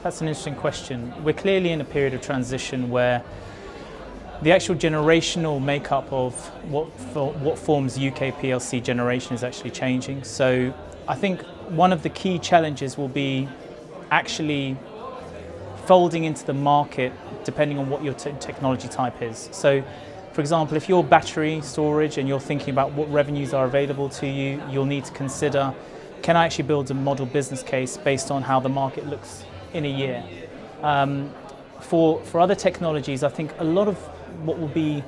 That's an interesting question. We're clearly in a period of transition where the actual generational makeup of what forms UK PLC generation is actually changing. So I think one of the key challenges will be actually folding into the market depending on what your technology type is. So for example, if you're battery storage and you're thinking about what revenues are available to you, you'll need to consider, can I actually build a model business case based on how the market looks in a year? For other technologies, I think a lot of what will be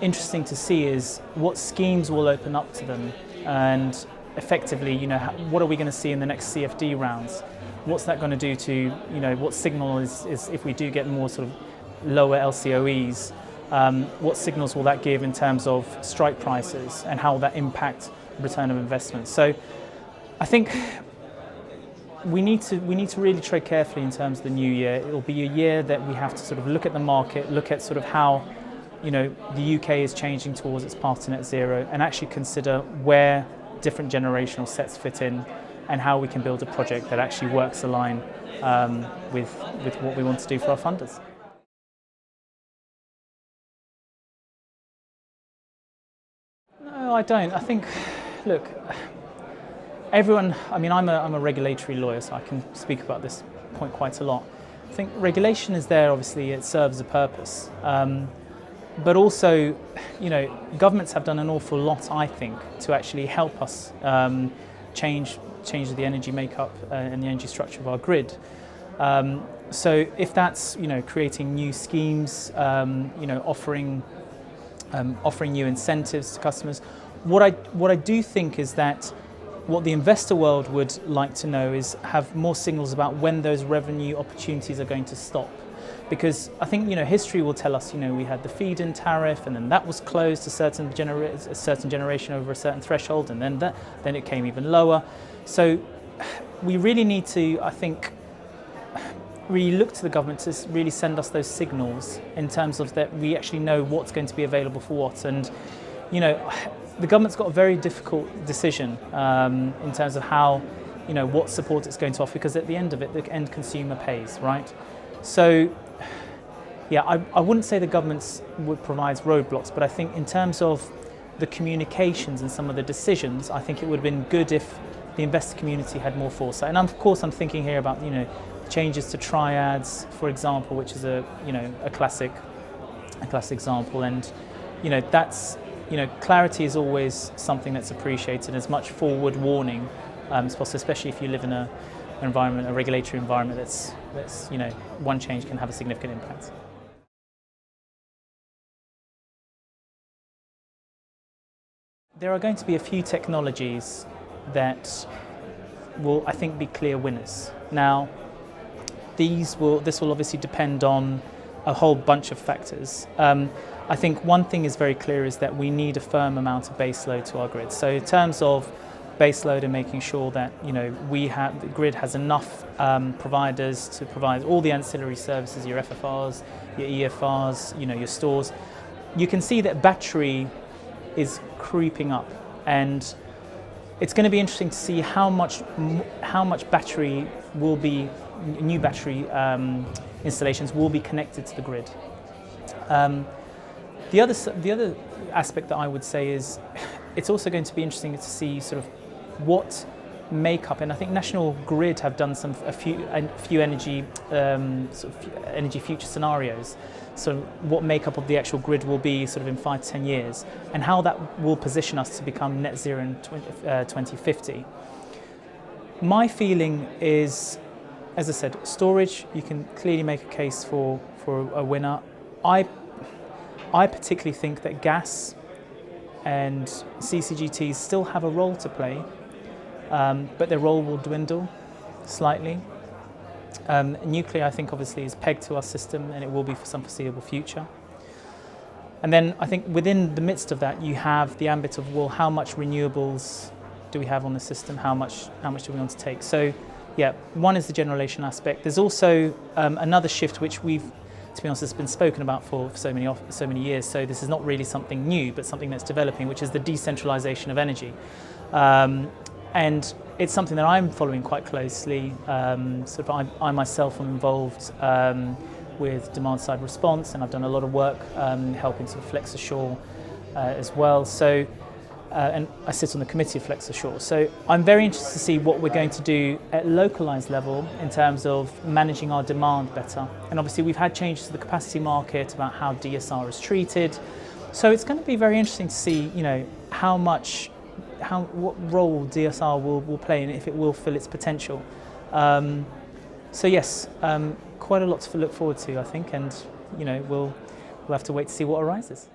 interesting to see is what schemes will open up to them, and effectively, what are we going to see in the next CFD rounds? What's that going to do to, what signal is if we do get more sort of lower LCOEs, what signals will that give in terms of strike prices and how will that impact return of investment? So I think we need to really tread carefully in terms of the new year. It will be a year that we have to sort of look at the market, look at sort of how the UK is changing towards its path to net zero, and actually consider where different generational sets fit in and how we can build a project that actually works aligned with what we want to do for our funders. No, I don't. I think, look, everyone, I'm a regulatory lawyer, so I can speak about this point quite a lot. I think regulation is there, obviously, it serves a purpose. But also, governments have done an awful lot, I think, to actually help us change the energy makeup and the energy structure of our grid. So if that's, creating new schemes, offering new incentives to customers, what I do think is that what the investor world would like to know is have more signals about when those revenue opportunities are going to stop. Because I think history will tell us we had the feed-in tariff, and then that was closed to a certain generation over a certain threshold, and then it came even lower. So we really need to, I think, really look to the government to really send us those signals in terms of that we actually know what's going to be available for what. And the government's got a very difficult decision in terms of how what support it's going to offer, because at the end of it, the end consumer pays, right? So. Yeah, I wouldn't say the government provides roadblocks, but I think in terms of the communications and some of the decisions, I think it would have been good if the investor community had more foresight. And of course, I'm thinking here about changes to triads, for example, which is a classic example. And that's clarity is always something that's appreciated, as much forward warning as possible, especially if you live in a regulatory environment that's one change can have a significant impact. There are going to be a few technologies that will, I think, be clear winners. Now, this will obviously depend on a whole bunch of factors. I think one thing is very clear is that we need a firm amount of baseload to our grid. So in terms of baseload and making sure that the grid has enough providers to provide all the ancillary services, your FFRs, your EFRs, your stores. You can see that battery is creeping up, and it's going to be interesting to see how much battery will be, new battery installations will be connected to the grid. The other aspect that I would say is it's also going to be interesting to see sort of what makeup, and I think National Grid have done a few energy energy future scenarios. So what makeup of the actual grid will be sort of in 5 to 10 years, and how that will position us to become net zero in 2050. My feeling is, as I said, storage, you can clearly make a case for a winner. I particularly think that gas and CCGTs still have a role to play, but their role will dwindle slightly. Nuclear, I think, obviously is pegged to our system, and it will be for some foreseeable future. And then I think within the midst of that, you have the ambit of, well, how much renewables do we have on the system? How much do we want to take? So, yeah, one is the generation aspect. There's also another shift which we've, to be honest, has been spoken about for so many years. So this is not really something new, but something that's developing, which is the decentralization of energy. And it's something that I'm following quite closely. I myself am involved with demand side response, and I've done a lot of work helping sort of flex ashore as well. So, and I sit on the committee of Flex Ashore. So I'm very interested to see what we're going to do at localised level in terms of managing our demand better. And obviously we've had changes to the capacity market about how DSR is treated. So it's going to be very interesting to see, you know, what role DSR will play and if it will fill its potential. So yes, quite a lot to look forward to, I think, and you know, we'll have to wait to see what arises.